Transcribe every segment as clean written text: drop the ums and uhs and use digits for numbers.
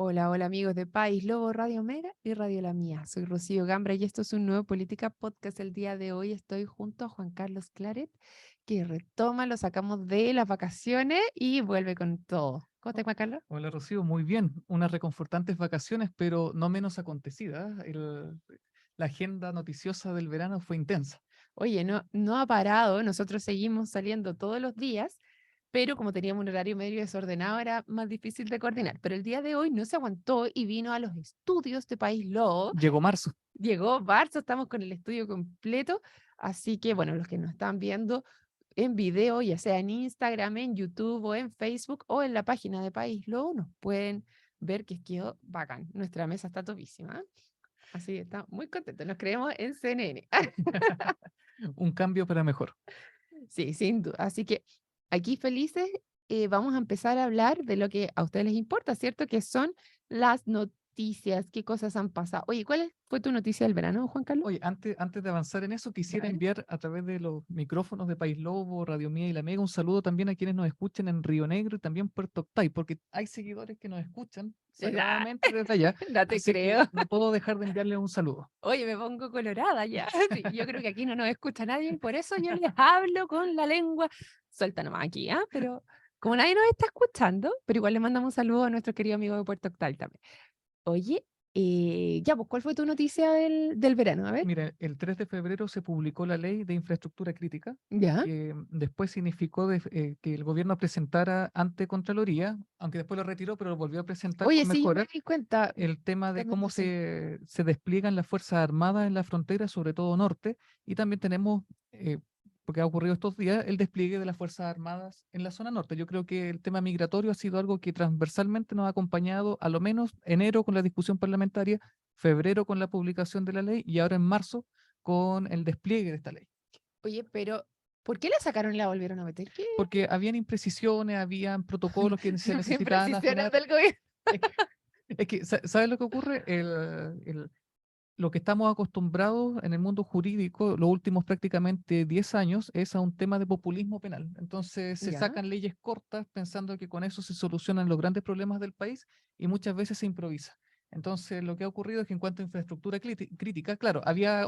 Hola, hola amigos de País Lobo, Radio Mega y Radio La Mía. Soy Rocío Gambra y esto es un nuevo Política Podcast. El día de hoy estoy junto a Juan Carlos Claret, que retoma, lo sacamos de las vacaciones y vuelve con todo. ¿Cómo estás, Oh, Juan Carlos? hola Rocío, muy bien. Unas reconfortantes vacaciones, pero no menos acontecidas. La agenda noticiosa del verano fue intensa. Oye, no ha parado, nosotros seguimos saliendo todos los días, pero como teníamos un horario medio desordenado era más difícil de coordinar. Pero el día de hoy no se aguantó y vino a los estudios de País Lobo. Llegó marzo. Llegó Barça, estamos con el estudio completo, así que bueno, los que nos están viendo en video, ya sea en Instagram, en YouTube o en Facebook o en la página de País Lobo, nos pueden ver que quedó bacán. Nuestra mesa está topísima, ¿eh? Así que estamos muy contentos, nos creemos en CNN. Un cambio para mejor. Sí, sin duda. Así que aquí felices vamos a empezar a hablar de lo que a ustedes les importa, ¿cierto? Que son las noticias, qué cosas han pasado. Oye, fue tu noticia del verano, Juan Carlos? Oye, antes de avanzar en eso, Ya, a quisiera ver. enviar a través de los micrófonos de País Lobo, Radio Mía y La Mega un saludo también a quienes nos escuchan en Río Negro y también Puerto Octay, porque hay seguidores que nos escuchan Ah, sagradamente desde allá, no te así que creo. no puedo dejar de enviarles un saludo. Oye, me pongo colorada ya. Sí, yo creo que aquí no nos escucha nadie y por eso yo les hablo con la lengua suelta nomás aquí, ¿ah? Pero como nadie nos está escuchando, pero igual le mandamos un saludo a nuestro querido amigo de Puerto Octal también. Oye, ya, pues, ¿cuál fue tu noticia del verano? A ver. Mira, el 3 de febrero se publicó la ley de infraestructura crítica, Ya. que después significó que el gobierno presentara ante Contraloría, aunque después lo retiró, pero lo volvió a presentar Oye, con sí, yo me mejoras, di cuenta el tema de también cómo de eso. se despliegan las Fuerzas Armadas en la frontera, sobre todo norte, y también tenemos, porque ha ocurrido estos días, el despliegue de las Fuerzas Armadas en la zona norte. Yo creo que el tema migratorio ha sido algo que transversalmente nos ha acompañado, a lo menos enero con la discusión parlamentaria, febrero con la publicación de la ley y ahora en marzo con el despliegue de esta ley. Oye, pero ¿por qué la sacaron y la volvieron a meter? ¿Qué? Porque habían imprecisiones, habían protocolos que se necesitaban Imprecisiones afinar. del gobierno. Es que, ¿sabes lo que ocurre? Lo que estamos acostumbrados en el mundo jurídico los últimos prácticamente 10 años es a un tema de populismo penal. Entonces se Ya. sacan leyes cortas pensando que con eso se solucionan los grandes problemas del país y muchas veces se improvisa. Entonces lo que ha ocurrido es que en cuanto a infraestructura crítica, claro, había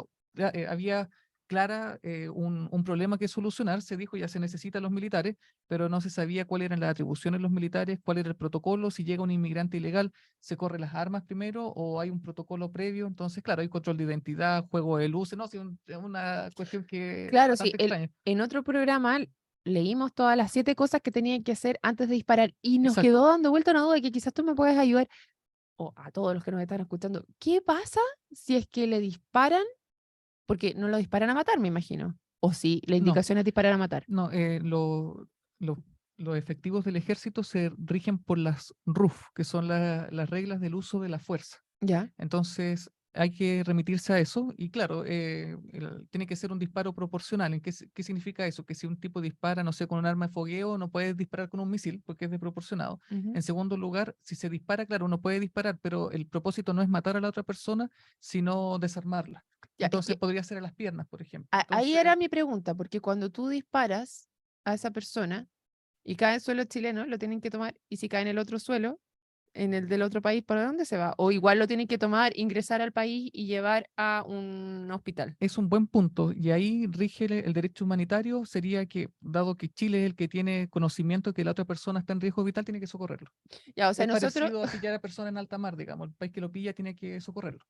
clara un problema que solucionar, se dijo ya se necesitan los militares, pero no se sabía cuáles eran las atribuciones de los militares, cuál era el protocolo, si llega un inmigrante ilegal se corre las armas primero o hay un protocolo previo. Entonces, claro, hay control de identidad, juego de luces, no, sí, es una cuestión que Claro, sí, bastante extraña. en otro programa leímos todas las 7 cosas que tenían que hacer antes de disparar y nos Exacto. quedó dando vuelta una duda que quizás tú me puedes ayudar, o a todos los que nos están escuchando. ¿Qué pasa si es que le disparan? Porque no lo disparan a matar, me imagino. O si la No, indicación es disparar a matar. no, lo- los efectivos del ejército se rigen por las RUF, que son las reglas del uso de la fuerza. Ya. Entonces, hay que remitirse a eso y claro, tiene que ser un disparo proporcional. ¿Qué significa eso? Que si un tipo dispara, no sé, con un arma de fogueo, no puedes disparar con un misil porque es desproporcionado. Ujú. En segundo lugar, si se dispara, claro, uno puede disparar, pero el propósito no es matar a la otra persona, sino desarmarla. Ya, es Entonces, que podría ser a las piernas, por ejemplo. ahí Entonces, era mi pregunta, porque cuando tú disparas a esa persona y cae en suelo chileno, lo tienen que tomar, y si cae en el otro suelo, en el del otro país, ¿para dónde se va? O igual lo tienen que tomar, ingresar al país y llevar a un hospital. es un buen punto y ahí rige el derecho humanitario, sería que, dado que Chile es el que tiene conocimiento que la otra persona está en riesgo vital, tiene que socorrerlo. Ya, o sea, Es nosotros, parecido a pillar a persona en alta mar, digamos. El país que lo pilla tiene que socorrerlo.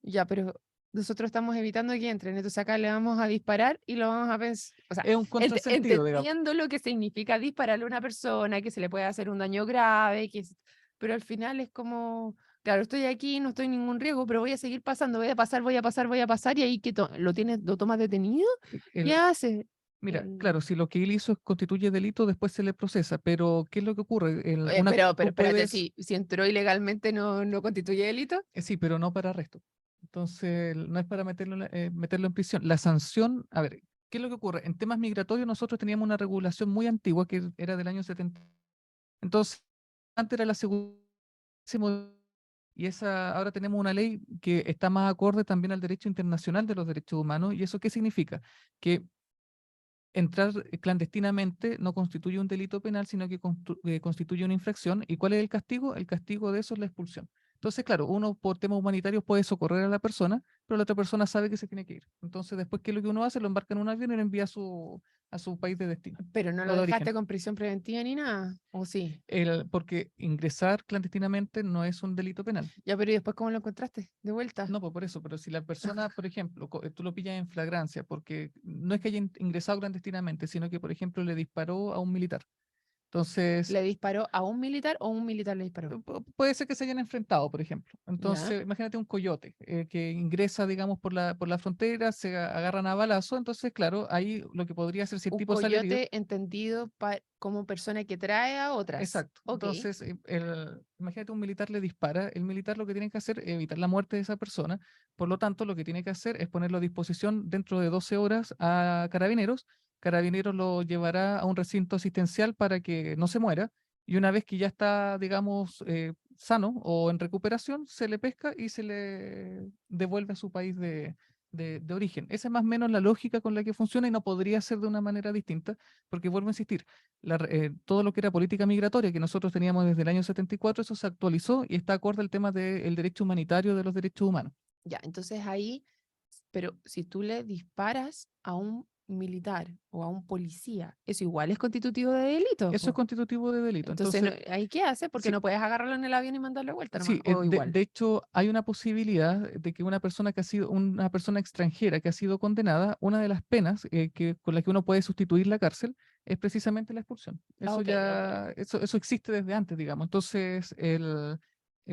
ya, pero nosotros estamos evitando que entren, entonces acá le vamos a disparar y lo vamos a pensar, o sea, Es un contrasentido, digamos. entendiendo lo que significa dispararle a una persona, que se le puede hacer un daño grave, pero al final es como, claro, estoy aquí, no estoy en ningún riesgo, pero voy a seguir pasando, voy a pasar, voy a pasar, voy a pasar, y ahí que lo tomas detenido, ¿qué El, hace? mira, El- claro, si lo que él hizo constituye delito, después se le procesa. Pero, ¿qué es lo que ocurre? pero Tú espérate, puedes, si entró ilegalmente no constituye delito. sí, pero no para arresto. Entonces, no es para meterlo en prisión. La sanción, a ver, ¿qué es lo que ocurre? En temas migratorios, nosotros teníamos una regulación muy antigua que era del año 70. Entonces, antes era la segunda y esa, ahora tenemos una ley que está más acorde también al derecho internacional de los derechos humanos. ¿Y eso qué significa? Que entrar clandestinamente no constituye un delito penal, sino que constituye una infracción. ¿Y cuál es el castigo? El castigo de eso es la expulsión. Entonces, claro, uno por temas humanitarios puede socorrer a la persona, pero la otra persona sabe que se tiene que ir. Entonces, después, ¿qué es lo que uno hace? Lo embarca en un avión y lo envía a su país de destino Pero no o lo de dejaste origen. con prisión preventiva ni nada, ¿o sí? Porque ingresar clandestinamente no es un delito penal. Ya, pero ¿y después cómo lo encontraste? ¿De vuelta? No, pues por eso, pero si la persona, por ejemplo, tú lo pillas en flagrancia, porque no es que haya ingresado clandestinamente, sino que, por ejemplo, le disparó a un militar. Entonces, ¿Le disparó a un militar o un militar le disparó? puede ser que se hayan enfrentado, por ejemplo. Ya. Entonces, imagínate un coyote que ingresa, digamos, por la frontera, se agarran a balazo. Entonces, claro, ahí lo que podría hacer si el Un tipo sale herido. coyote entendido como persona que trae a otras. Exacto. Ok, Entonces, imagínate un militar le dispara, el militar lo que tiene que hacer es evitar la muerte de esa persona, por lo tanto, lo que tiene que hacer es ponerlo a disposición dentro de 12 horas a carabineros. Carabineros lo llevará a un recinto asistencial para que no se muera, y una vez que ya está, digamos, sano o en recuperación, se le pesca y se le devuelve a su país de origen. Esa es más o menos la lógica con la que funciona y no podría ser de una manera distinta, porque vuelvo a insistir, todo lo que era política migratoria que nosotros teníamos desde el año 74, eso se actualizó y está acorde al tema del derecho humanitario de los derechos humanos. ya, entonces ahí, pero si tú le disparas a un militar o a un policía, eso igual es constitutivo de delito, Eso es po. constitutivo de delito. Entonces, Entonces, ¿ahí qué hace? Porque sí, no puedes agarrarlo en el avión y mandarlo de vuelta nomás, sí, o igual. de hecho, hay una posibilidad de que una persona que ha sido, una persona extranjera que ha sido condenada, una de las penas con las que uno puede sustituir la cárcel es precisamente la expulsión. Ah, Eso ok, ok. ya, eso existe desde antes, digamos. Entonces,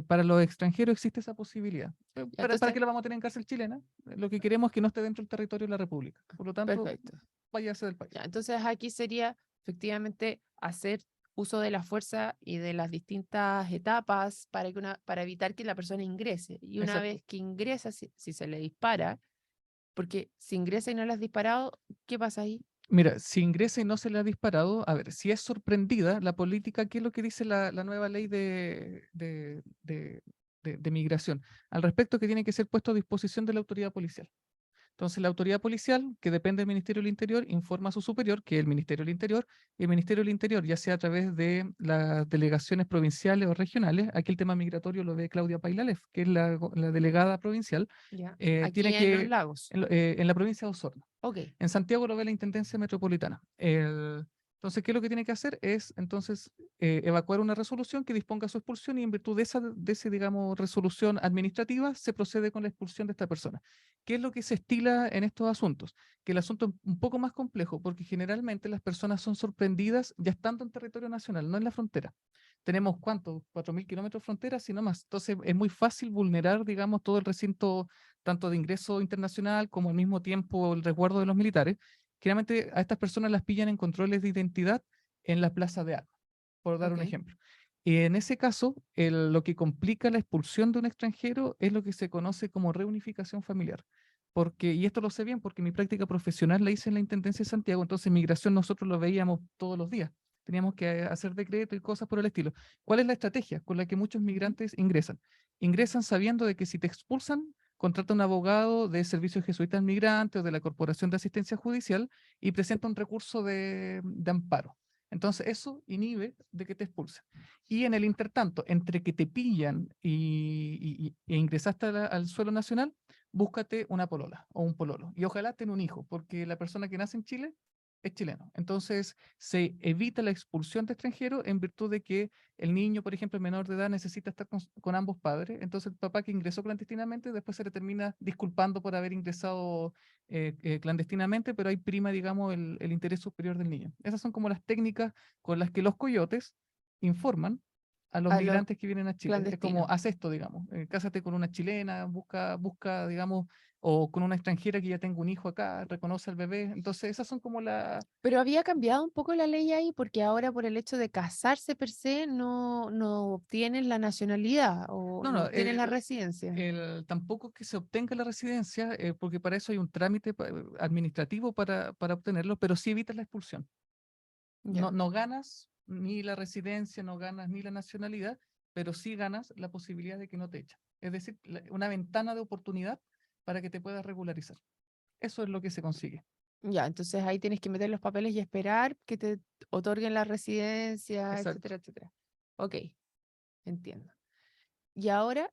para los extranjeros existe esa posibilidad. Ya, ¿Para entonces, qué lo vamos a tener en cárcel chilena? Lo que queremos es que no esté dentro del territorio de la República. Por lo tanto, perfecto. váyase del país. Ya, entonces aquí sería efectivamente hacer uso de la fuerza y de las distintas etapas para evitar que la persona ingrese. Y una Exacto. vez que ingresa, si se le dispara, porque si ingresa y no le has disparado, ¿qué pasa ahí? Mira, si ingresa y no se le ha disparado, a ver, si es sorprendida, la política, ¿qué es lo que dice la nueva ley de migración? Al respecto, que tiene que ser puesto a disposición de la autoridad policial. Entonces, la autoridad policial, que depende del Ministerio del Interior, informa a su superior, que es el Ministerio del Interior, y el Ministerio del Interior, ya sea a través de las delegaciones provinciales o regionales, aquí el tema migratorio lo ve Claudia Pailalef, que es la delegada provincial, Ya. tiene Aquí en Los que, Lagos. en la provincia de Osorno. Ok, En Santiago lo ve la Intendencia Metropolitana. Entonces, ¿qué es lo que tiene que hacer? Es entonces evacuar una resolución que disponga su expulsión y en virtud de esa, digamos, resolución administrativa se procede con la expulsión de esta persona. ¿Qué es lo que se estila en estos asuntos? Que el asunto es un poco más complejo porque generalmente las personas son sorprendidas ya estando en territorio nacional, no en la frontera. Tenemos, ¿cuánto? 4.000 kilómetros de frontera, si no más. Entonces, es muy fácil vulnerar, digamos, todo el recinto tanto de ingreso internacional como al mismo tiempo el resguardo de los militares. Generalmente a estas personas las pillan en controles de identidad en la plaza de armas, por dar ok. un ejemplo. Y en ese caso, lo que complica la expulsión de un extranjero es lo que se conoce como reunificación familiar. Porque, y esto lo sé bien porque mi práctica profesional la hice en la Intendencia de Santiago, entonces migración nosotros lo veíamos todos los días. Teníamos que hacer decretos y cosas por el estilo. ¿Cuál es la estrategia con la que muchos Ujú. migrantes ingresan? Ingresan sabiendo de que si te expulsan, contrata un abogado de servicios jesuitas migrantes o de la Corporación de Asistencia Judicial y presenta un recurso de amparo. Entonces, eso inhibe de que te expulsen. Y en el intertanto, entre que te pillan e ingresaste al suelo nacional, búscate una polola o un pololo. Y ojalá tenga un hijo, porque la persona que nace en Chile es chileno. Entonces, se evita la expulsión de extranjeros en virtud de que el niño, por ejemplo, menor de edad, necesita estar con ambos padres. Entonces, el papá que ingresó clandestinamente, después se le termina disculpando por haber ingresado clandestinamente, pero ahí prima, digamos, el interés superior del niño. Esas son como las técnicas con las que los coyotes informan a los A los migrantes que vienen a Chile. Es como, clandestinos. haz esto, digamos, cásate con una chilena, busca, digamos, o con una extranjera que ya tenga un hijo acá, reconoce al bebé. Entonces, esas son como Pero había cambiado un poco la ley ahí porque ahora por el hecho de casarse per se no obtienes la nacionalidad o No, no no, obtienes la residencia. tampoco que se obtenga la residencia, porque para eso hay un trámite administrativo para obtenerlo, pero sí evitas la expulsión. No, Ya. no ganas ni la residencia, no ganas ni la nacionalidad, pero sí ganas la posibilidad de que no te echen. Es decir, una ventana de oportunidad para que te puedas regularizar. Eso es lo que se consigue. Ya, entonces ahí tienes que meter los papeles y esperar que te otorguen la residencia, Exacto. etcétera, etcétera. Ok, entiendo. Y ahora,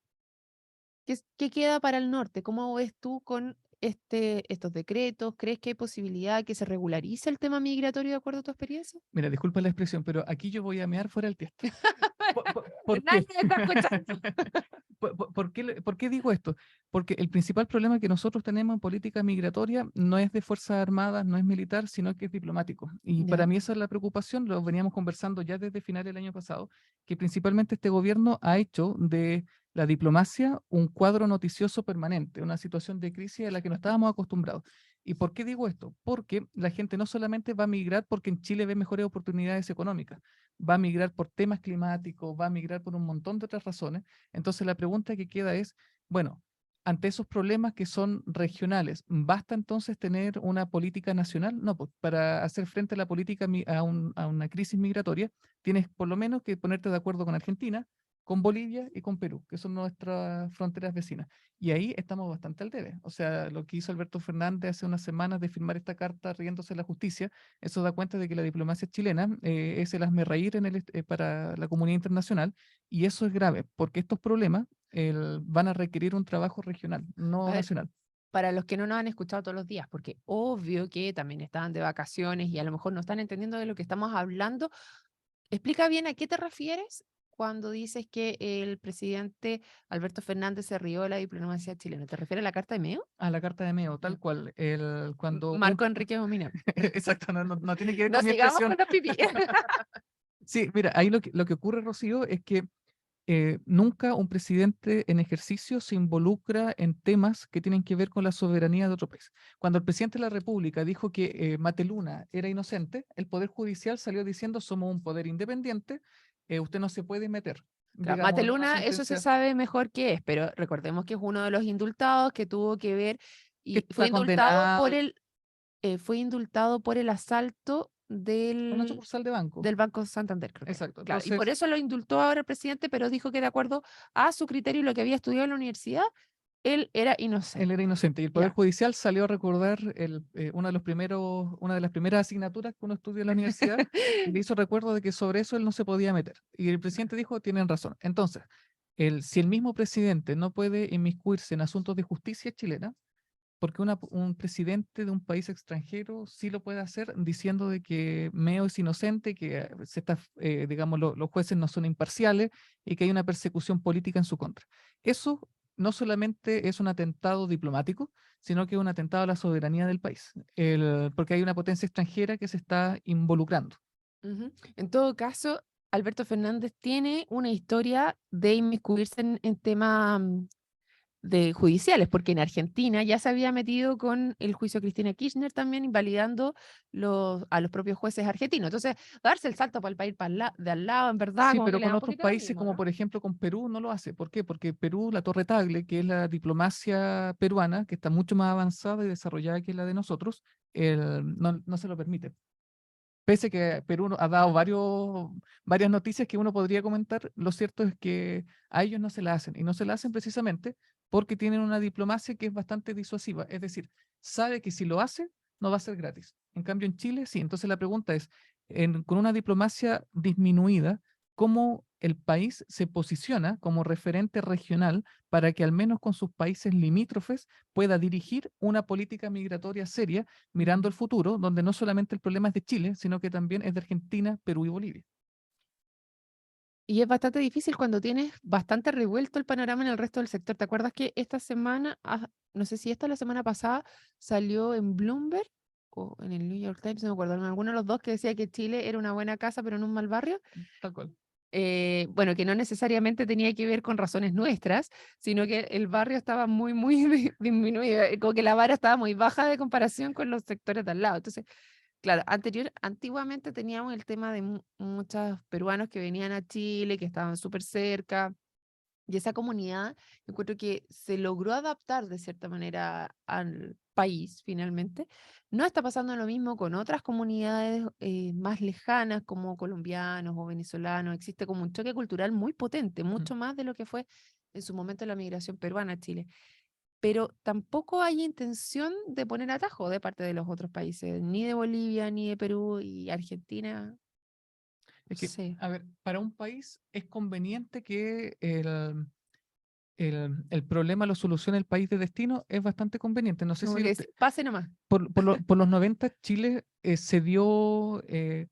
¿qué queda para el norte? ¿Cómo ves tú con estos decretos? ¿Crees que hay posibilidad de que se regularice el tema migratorio de acuerdo a tu experiencia? Mira, disculpa la expresión, pero aquí yo voy a mear fuera del tiesto. ¿Por Nadie qué? me está escuchando. ¿Por qué digo esto? Porque el principal problema que nosotros tenemos en política migratoria no es de Fuerzas Armadas, no es militar, sino que es diplomático. Y para Ya, mí esa es la preocupación, lo veníamos conversando ya desde finales del año pasado, que principalmente este gobierno ha hecho de la diplomacia un cuadro noticioso permanente, una situación de crisis a la que no estábamos acostumbrados. ¿Y por qué digo esto? Porque la gente no solamente va a migrar porque en Chile ve mejores oportunidades económicas, va a migrar por temas climáticos, va a migrar por un montón de otras razones. Entonces la pregunta que queda es, bueno, ante esos problemas que son regionales, ¿basta entonces tener una política nacional? No, pues para hacer frente a la política, a una crisis migratoria, tienes por lo menos que ponerte de acuerdo con Argentina, con Bolivia y con Perú, que son nuestras fronteras vecinas. Y ahí estamos bastante al debe. O sea, lo que hizo Alberto Fernández hace unas semanas de firmar esta carta riéndose de la justicia, eso da cuenta de que la diplomacia chilena es el hazmerreír para la comunidad internacional, y eso es grave, porque estos problemas van a requerir un trabajo regional, a no ver, nacional. para los que no nos han escuchado todos los días, porque obvio que también estaban de vacaciones y a lo mejor no están entendiendo de lo que estamos hablando, explica bien a qué te refieres cuando dices que el presidente Alberto Fernández se rió de la diplomacia chilena. ¿Te refieres a la carta de Meo? A la carta de Meo, Ya. tal cual, Marco Enrique Domina. Exacto, no tiene que ver No con mi sigamos expresión. con los pipí. Sí, mira, ahí lo que ocurre, Rocío, es que nunca un presidente en ejercicio se involucra en temas que tienen que ver con la soberanía de otro país. Cuando el presidente de la República dijo que Mateluna era inocente, el Poder Judicial salió diciendo somos un poder independiente, usted no se puede meter, Claro, digamos, en una Mateluna, eso se sentencia sabe mejor qué es, pero recordemos que es uno de los indultados que tuvo que ver que y está condenado fue indultado por el asalto en una sucursal de banco. del Banco Santander, creo que era. Exacto. Claro, y por Entonces, eso lo indultó ahora el presidente, pero dijo que de acuerdo a su criterio y lo que había estudiado en la universidad, él era él era inocente. inocente y el Poder Ya. Judicial salió a recordar una de las primeras asignaturas que uno estudia en la universidad y le hizo recuerdo de que sobre eso él no se podía meter. Y el presidente dijo, tienen razón. Entonces, si el mismo presidente no puede inmiscuirse en asuntos de justicia chilena, porque un presidente de un país extranjero sí lo puede hacer diciendo de que Meo es inocente, que digamos, los jueces no son imparciales y que hay una persecución política en su contra. Eso no solamente es un atentado diplomático, sino que es un atentado a la soberanía del país, porque hay una potencia extranjera que se está involucrando. Ujú. En todo caso, Alberto Fernández tiene una historia de inmiscuirse en temas de judiciales, porque en Argentina ya se había metido con el juicio de Cristina Kirchner también, invalidando a los propios jueces argentinos. Entonces, darse el salto para el país de al lado, en verdad, Sí, como que pero le da con un otros poquito lo países, mismo, como ¿no? por ejemplo con Perú, no lo hace. ¿Por qué? Porque Perú, la Torre Tagle, que es la diplomacia peruana, que está mucho más avanzada y desarrollada que la de nosotros, no se lo permite. Pese que Perú ha dado varias noticias que uno podría comentar, lo cierto es que a ellos no se la hacen. Y no se la hacen precisamente porque tienen una diplomacia que es bastante disuasiva. Es decir, sabe que si lo hace, no va a ser gratis. En cambio, en Chile, sí. Entonces la pregunta es, con una diplomacia disminuida, ¿cómo el país se posiciona como referente regional para que al menos con sus países limítrofes pueda dirigir una política migratoria seria mirando el futuro, donde no solamente el problema es de Chile, sino que también es de Argentina, Perú y Bolivia? Y es bastante difícil cuando tienes bastante revuelto el panorama en el resto del sector. ¿Te acuerdas que esta semana, no sé si esta o la semana pasada, salió en Bloomberg o en el New York Times, no me acuerdo, en alguno de los dos que decía que Chile era una buena casa, pero en un mal barrio? Tal cual. Bueno, que no necesariamente tenía que ver con razones nuestras, sino que el barrio estaba muy, muy disminuido, como que la vara estaba muy baja de comparación con los sectores de al lado. Entonces, claro, antiguamente teníamos el tema de muchos peruanos que venían a Chile, que estaban súper cerca, y esa comunidad, yo encuentro que se logró adaptar de cierta manera al país finalmente. No está pasando lo mismo con otras comunidades más lejanas como colombianos o venezolanos. Existe como un choque cultural muy potente, Mm. mucho más de lo que fue en su momento la migración peruana a Chile. pero tampoco hay intención de poner atajo de parte de los otros países, ni de Bolivia, ni de Perú y Argentina. Es que, Sí, a ver, para un país es conveniente que el problema lo solucione el país de destino, es bastante conveniente. No sé como si que pase nomás. por los 90 Chile se dio,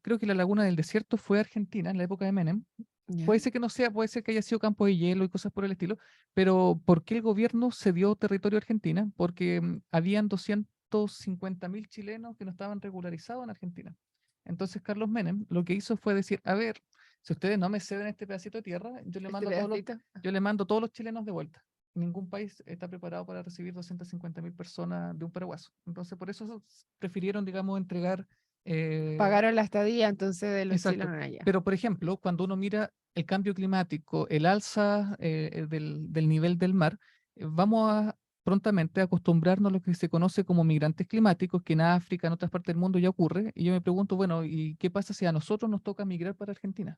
creo que la Laguna del Desierto fue Argentina en la época de Menem. ¿Ya? Puede ser que no sea, puede ser que haya sido campo de hielo y cosas por el estilo, pero ¿por qué el gobierno cedió territorio a Argentina? Porque habían 250.000 chilenos que no estaban regularizados en Argentina. Entonces Carlos Menem lo que hizo fue decir, a ver, si ustedes no me ceden este pedacito de tierra, Este pedacito. yo le mando todos los chilenos de vuelta. Ningún país está preparado para recibir 250.000 personas de un paraguaso. Entonces por eso prefirieron, digamos, entregar... eh, Pagaron la estadía entonces de los Exacto. chilenos allá. Pero, por ejemplo, cuando uno mira el cambio climático, el alza del nivel del mar, vamos a prontamente acostumbrarnos a lo que se conoce como migrantes climáticos, que en África, en otras partes del mundo ya ocurre. Y yo me pregunto, bueno, ¿y qué pasa si a nosotros nos toca migrar para Argentina?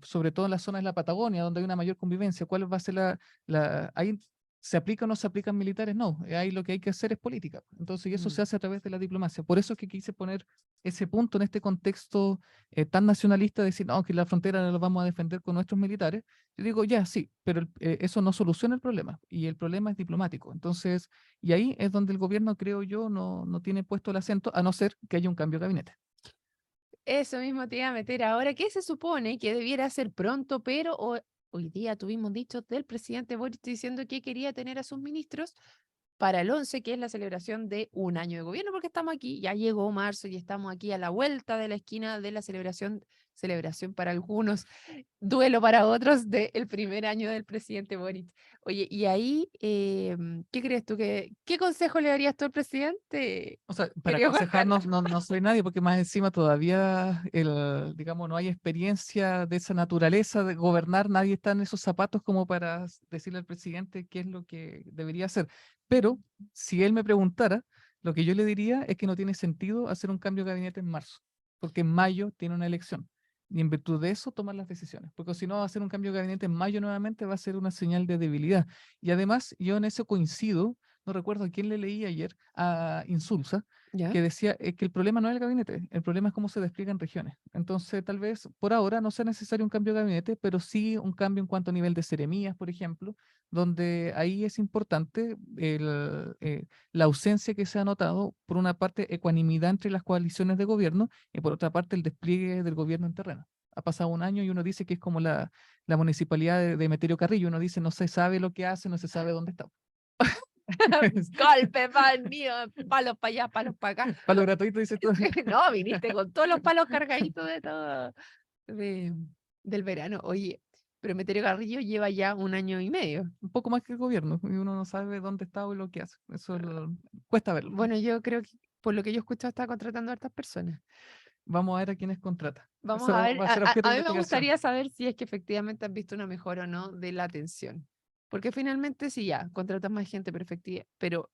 Sobre todo en las zonas de la Patagonia, donde hay una mayor convivencia, ¿cuál va a ser ahí se aplica o no se aplican militares? No, ahí lo que hay que hacer es política. Entonces, y eso Mm. se hace a través de la diplomacia. Por eso es que quise poner ese punto en este contexto tan nacionalista, de decir, no, que la frontera la vamos a defender con nuestros militares. Yo digo, ya, sí, pero eso no soluciona el problema, y el problema es diplomático. Entonces, y ahí es donde el gobierno, creo yo, no tiene puesto el acento, a no ser que haya un cambio de gabinete. Eso mismo te iba a meter ahora. ¿Qué se supone que debiera ser pronto? Pero hoy día tuvimos dichos del presidente Boric diciendo que quería tener a sus ministros para el 11, que es la celebración de un año de gobierno, porque estamos aquí, ya llegó marzo y estamos aquí a la vuelta de la esquina de la celebración para algunos, duelo para otros del primer año del presidente Boric. Oye, y ahí, ¿qué crees tú? ¿Qué consejo le darías tú al presidente, O sea, para querido Juan aconsejarnos Carlos? no soy nadie, porque más encima todavía digamos, no hay experiencia de esa naturaleza de gobernar, nadie está en esos zapatos como para decirle al presidente qué es lo que debería hacer. Pero si él me preguntara, lo que yo le diría es que no tiene sentido hacer un cambio de gabinete en marzo, porque en mayo tiene una elección. Y en virtud de eso tomar las decisiones, porque si no, hacer un cambio de gabinete en mayo nuevamente va a ser una señal de debilidad. Y además, yo en eso coincido, no recuerdo a quién le leí ayer, a Insulza, ¿Ya? que decía que el problema no es el gabinete, el problema es cómo se despliega en regiones. Entonces, tal vez por ahora no sea necesario un cambio de gabinete, pero sí un cambio en cuanto a nivel de seremías, por ejemplo, donde ahí es importante la ausencia que se ha notado, por una parte, ecuanimidad entre las coaliciones de gobierno y por otra parte, el despliegue del gobierno en terreno. Ha pasado un año y uno dice que es como la municipalidad de Meterio Carrillo, uno dice no se sabe lo que hace, no se sabe dónde está. Golpe, pan mío, palos para allá, palos para acá. Para lo gratuito, dice todo. No, viniste con todos los palos cargaditos de todo de- del verano. Oye, pero Meteoro Carrillo lleva ya un año y medio. Un poco más que el gobierno, y uno no sabe dónde está o lo que hace. Cuesta verlo. Bueno, yo creo que por lo que yo he escuchado está contratando a hartas personas. Vamos a ver a quiénes contrata. Vamos Eso a ver, va a ser objeto a de mí me investigación. gustaría saber si es que efectivamente has visto una mejora o no de la atención. Porque finalmente sí, ya, contratas más gente, pero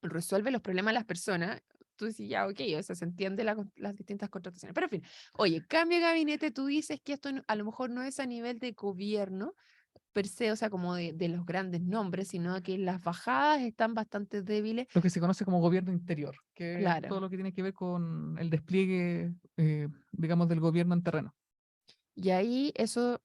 resuelve los problemas de las personas. Tú dices, ya, ok, o sea, se entiende las distintas contrataciones. Pero en fin, oye, cambio de gabinete, tú dices que esto a lo mejor no es a nivel de gobierno per se, o sea, como de los grandes nombres, sino que las bajadas están bastante débiles. Lo que se conoce como gobierno interior, que es Claro. todo lo que tiene que ver con el despliegue, digamos, del gobierno en terreno. Y ahí eso,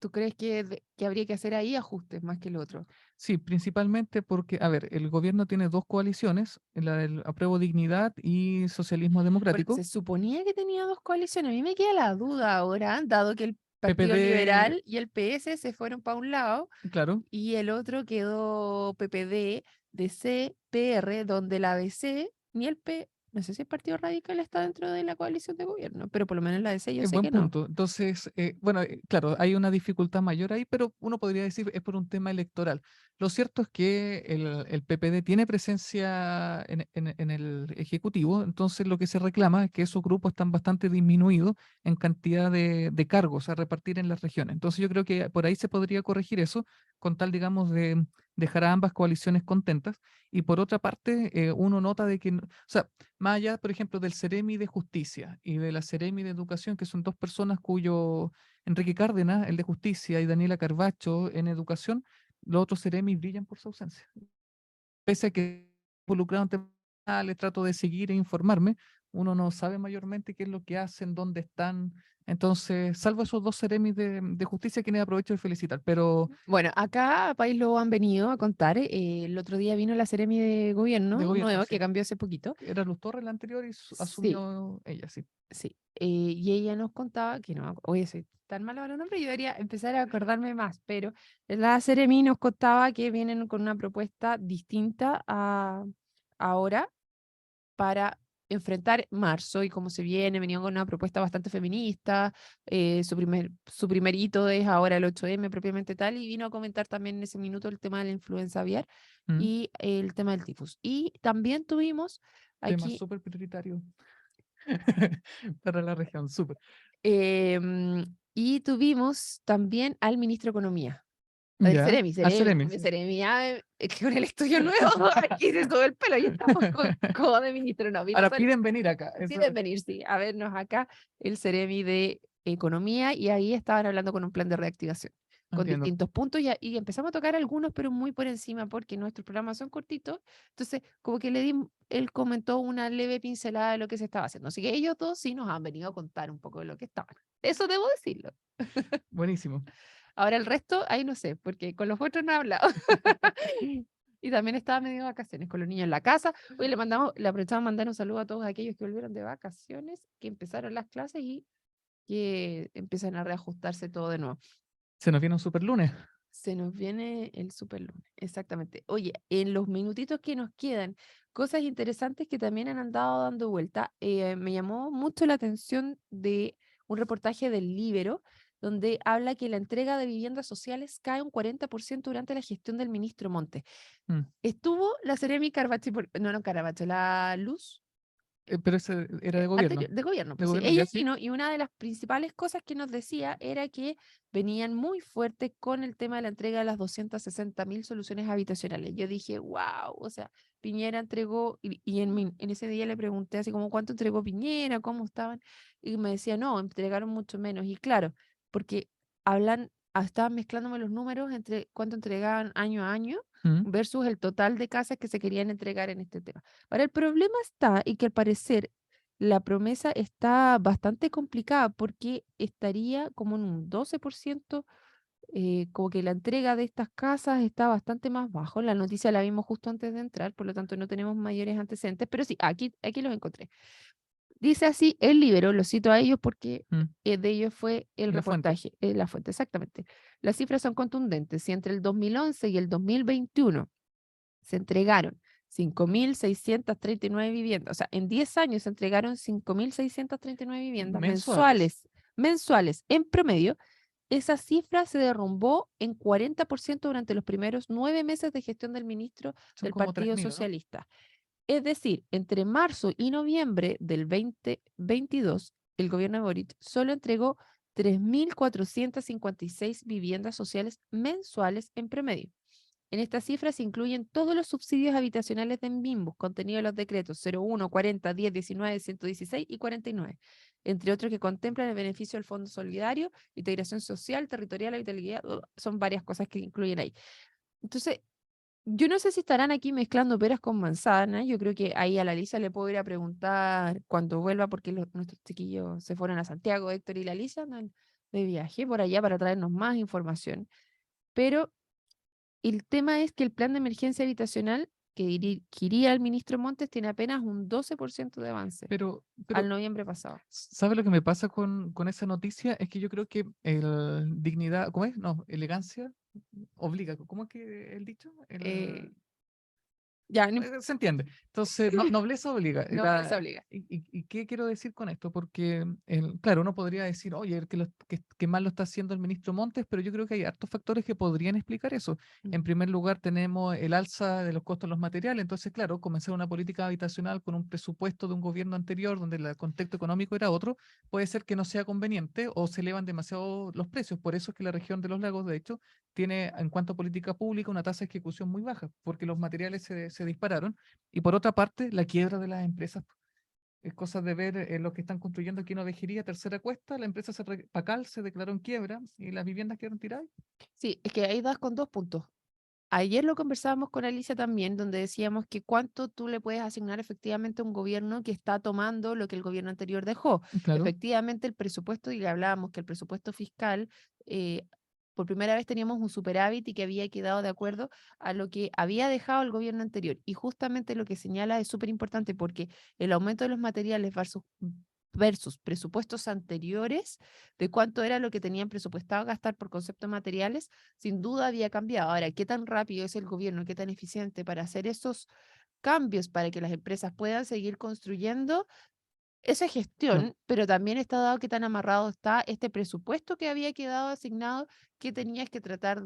¿tú crees que habría que hacer ahí ajustes más que el otro? Sí, principalmente porque, a ver, el gobierno tiene dos coaliciones, la del Apruebo Dignidad y Socialismo Bueno, Democrático. se suponía que tenía dos coaliciones. A mí me queda la duda ahora, dado que el Partido PPD, Liberal y el PS se fueron para un lado claro, y el otro quedó PPD, DC, PR, donde la DC ni el P, no sé si el Partido Radical está dentro de la coalición de gobierno, pero por lo menos la DC yo sé buen que no. punto. Entonces, bueno, claro, hay una dificultad mayor ahí, pero uno podría decir es por un tema electoral. Lo cierto es que el PPD tiene presencia en el Ejecutivo, entonces lo que se reclama es que esos grupos están bastante disminuidos en cantidad de cargos a repartir en las regiones. Entonces yo creo que por ahí se podría corregir eso, con tal, digamos, de dejar a ambas coaliciones contentas. Y por otra parte, uno nota de que, o sea, más allá, por ejemplo, del Ceremi de Justicia y de la Ceremi de Educación, que son dos personas cuyo Enrique Cárdenas, el de Justicia, y Daniela Carvacho en Educación, los otros Ceremis brillan por su ausencia. Pese a que involucrado en temas penales, trato de seguir e informarme, uno no sabe mayormente qué es lo que hacen, dónde están. Entonces, salvo esos dos Ceremis de justicia, quienes aprovecho de felicitar. Pero Bueno, acá a País lo han venido a contar. El otro día vino la Seremi de de gobierno gobierno, nueva que sí. cambió hace poquito. Era Luz Torres la anterior y Sí, asumió ella, sí. sí. Y ella nos contaba que no, oye, soy tan mala para los nombres, yo debería empezar a acordarme más, pero la Seremi nos contaba que vienen con una propuesta distinta a ahora para enfrentar marzo y cómo se viene, venían con una propuesta bastante feminista, su primer hito es ahora el 8M propiamente tal, y vino a comentar también en ese minuto el tema de la influenza aviar Mm, y el tema del tifus. Y también tuvimos Tema aquí, súper prioritario para la región, súper. y tuvimos también al ministro de Economía. Del Ya, Ceremi, al Ceremi, Ceremi, sí. Ceremi, ya, que con el estudio nuevo, aquí se sube el pelo, ya estamos con de ministro, no, vino Ahora solo, piden venir acá. Eso, piden venir, sí, a vernos acá, el Ceremi de Economía, y ahí estaban hablando con un plan de reactivación, con entiendo. distintos puntos, y empezamos a tocar algunos, pero muy por encima, porque nuestros programas son cortitos, entonces, como que él comentó una leve pincelada de lo que se estaba haciendo, así que ellos dos sí nos han venido a contar un poco de lo que estaban, eso debo decirlo. Buenísimo. Ahora el resto, ahí no sé, porque con los otros no he hablado. Y también estaba medio de vacaciones con los niños en la casa. Hoy le aprovechamos a mandar un saludo a todos aquellos que volvieron de vacaciones, que empezaron las clases y que empiezan a reajustarse todo de nuevo. Se nos viene un super lunes. Se nos viene el super lunes, exactamente. Oye, en los minutitos que nos quedan, cosas interesantes que también han andado dando vuelta. Me llamó mucho la atención de un reportaje del Libero, donde habla que la entrega de viviendas sociales cae un 40% durante la gestión del ministro Montes. Mm. Estuvo la Seremi Carbachi, no Carabacho, la Luz Pero ese era de gobierno. anterior, de gobierno, De pues sí. gobierno, Ella ya sí. vino y una de las principales cosas que nos decía era que venían muy fuertes con el tema de la entrega de las 260.000 soluciones habitacionales. Yo dije, wow, o sea, Piñera entregó, y en ese día le pregunté así como, ¿cuánto entregó Piñera? ¿Cómo estaban? Y me decía, no, entregaron mucho menos. Y claro, porque estaban mezclándome los números entre cuánto entregaban año a año Mm. versus el total de casas que se querían entregar en este tema. Ahora, el problema está y que al parecer la promesa está bastante complicada porque estaría como en un 12%, como que la entrega de estas casas está bastante más bajo. La noticia la vimos justo antes de entrar, por lo tanto no tenemos mayores antecedentes, pero sí, aquí los encontré. Dice así el Libero, lo cito a ellos porque Mm. de ellos fue el La fuente. reportaje, la fuente, exactamente. Las cifras son contundentes. Si entre el 2011 y el 2021 se entregaron 5.639 viviendas. O sea, en 10 años se entregaron 5.639 viviendas Mensuales. mensuales en promedio. Esa cifra se derrumbó en 40% durante los primeros 9 meses de gestión del ministro Son del como Partido 3.000, ¿no? Socialista. Es decir, entre marzo y noviembre del 2022, el gobierno de Boric solo entregó 3.456 viviendas sociales mensuales en promedio. En estas cifras se incluyen todos los subsidios habitacionales de Envimbus, contenidos en los decretos 01, 40, 10, 19, 116 y 49, entre otros que contemplan el beneficio del Fondo Solidario, integración social, territorial, vitalidad, son varias cosas que incluyen ahí. Entonces, yo no sé si estarán aquí mezclando peras con manzanas. Yo creo que ahí a la Lisa le puedo ir a preguntar cuando vuelva, porque nuestros chiquillos se fueron a Santiago, Héctor y la Lisa andan de viaje por allá para traernos más información. Pero el tema es que el plan de emergencia habitacional que iría el ministro Montes tiene apenas un 12% de avance Pero al noviembre pasado. ¿sabe lo que me pasa con esa noticia? Es que yo creo que el dignidad, ¿cómo es? No, elegancia obliga. ¿Cómo es que el dicho? Eh, ya, no, Se entiende. Entonces, nobleza obliga. no les obliga. ¿Y qué quiero decir con esto? Porque, claro, uno podría decir, oye, que mal lo está haciendo el ministro Montes, pero yo creo que hay hartos factores que podrían explicar eso. Mm. En primer lugar, tenemos el alza de los costos de los materiales. Entonces, claro, comenzar una política habitacional con un presupuesto de un gobierno anterior, donde el contexto económico era otro, puede ser que no sea conveniente o se elevan demasiado los precios. Por eso es que la región de los lagos, de hecho, tiene en cuanto a política pública una tasa de ejecución muy baja, porque los materiales se dispararon. Y por otra parte, la quiebra de las empresas. Es cosa de ver lo que están construyendo aquí en Ovejería, Tercera Cuesta, la empresa Pacal se declaró en quiebra y las viviendas quedaron tiradas. Sí, es que ahí das con dos puntos. ayer lo conversábamos con Alicia también, donde decíamos que cuánto tú le puedes asignar efectivamente a un gobierno que está tomando lo que el gobierno anterior dejó. Claro, Efectivamente, el presupuesto, y le hablábamos que el presupuesto fiscal, por primera vez teníamos un superávit y que había quedado de acuerdo a lo que había dejado el gobierno anterior. Y justamente lo que señala es súper importante porque el aumento de los materiales versus presupuestos anteriores, de cuánto era lo que tenían presupuestado gastar por concepto de materiales, sin duda había cambiado. Ahora, ¿qué tan rápido es el gobierno, qué tan eficiente para hacer esos cambios para que las empresas puedan seguir construyendo? Esa es claro, gestión, pero también está dado qué tan amarrado está este presupuesto que había quedado asignado, que tenías que tratar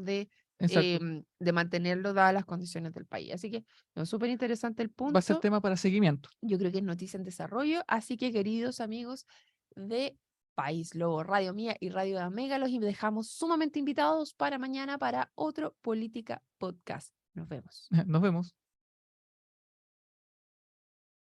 exacto. de mantenerlo dadas las condiciones del país. Así que es súper interesante el Va a ser punto. tema para seguimiento. Yo creo que es noticia en desarrollo. Así que, queridos amigos de País Lobo, Radio Mía y Radio de Amega, los dejamos sumamente invitados para mañana para otro Política Podcast. Nos vemos. Nos vemos.